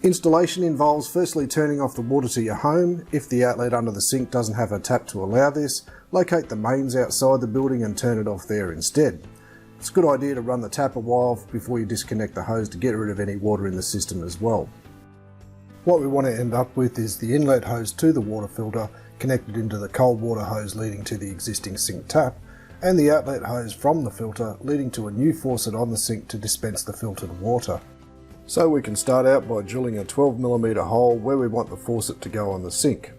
Installation involves firstly turning off the water to your home. If the outlet under the sink doesn't have a tap to allow this, locate the mains outside the building and turn it off there instead. It's a good idea to run the tap a while before you disconnect the hose to get rid of any water in the system as well. What we want to end up with is the inlet hose to the water filter connected into the cold water hose leading to the existing sink tap, and the outlet hose from the filter leading to a new faucet on the sink to dispense the filtered water. So we can start out by drilling a 12mm hole where we want the faucet to go on the sink.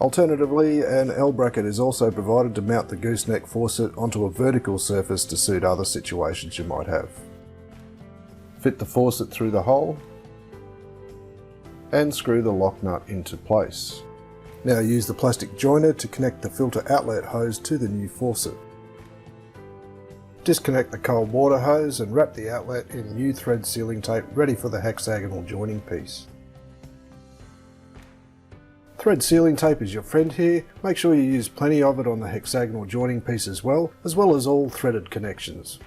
Alternatively, an L-bracket is also provided to mount the gooseneck faucet onto a vertical surface to suit other situations you might have. Fit the faucet through the hole and screw the lock nut into place. Now use the plastic joiner to connect the filter outlet hose to the new faucet. Disconnect the cold water hose and wrap the outlet in new thread sealing tape ready for the hexagonal joining piece. Thread sealing tape is your friend here. Make sure you use plenty of it on the hexagonal joining piece as well as all threaded connections.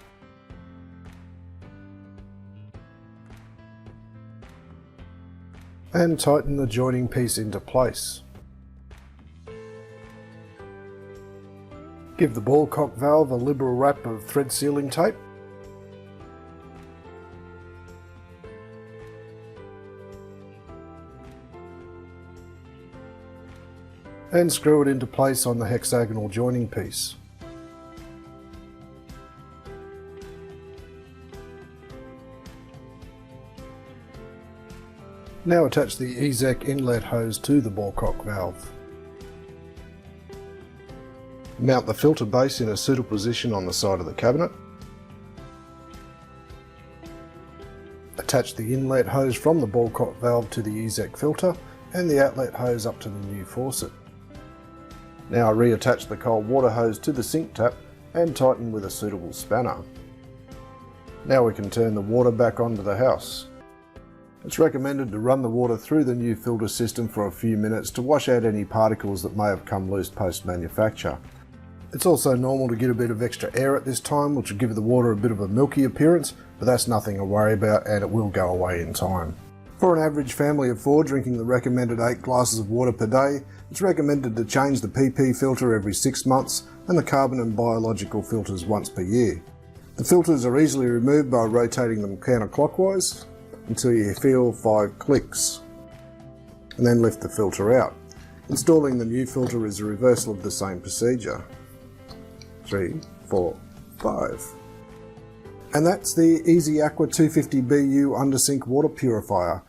And tighten the joining piece into place. Give the ball cock valve a liberal wrap of thread sealing tape. And screw it into place on the hexagonal joining piece. Now attach the EZEC inlet hose to the ball cock valve. Mount the filter base in a suitable position on the side of the cabinet. Attach the inlet hose from the ball cock valve to the EZEC filter and the outlet hose up to the new faucet. Now reattach the cold water hose to the sink tap and tighten with a suitable spanner. Now we can turn the water back onto the house. It's recommended to run the water through the new filter system for a few minutes to wash out any particles that may have come loose post-manufacture. It's also normal to get a bit of extra air at this time, which will give the water a bit of a milky appearance, but that's nothing to worry about and it will go away in time. For an average family of 4 drinking the recommended 8 glasses of water per day, it's recommended to change the PP filter every 6 months and the carbon and biological filters once per year. The filters are easily removed by rotating them counterclockwise until you feel 5 clicks, and then lift the filter out. Installing the new filter is a reversal of the same procedure. 3, 4, 5. And that's the Easy Aqua 250 BU under sink water purifier.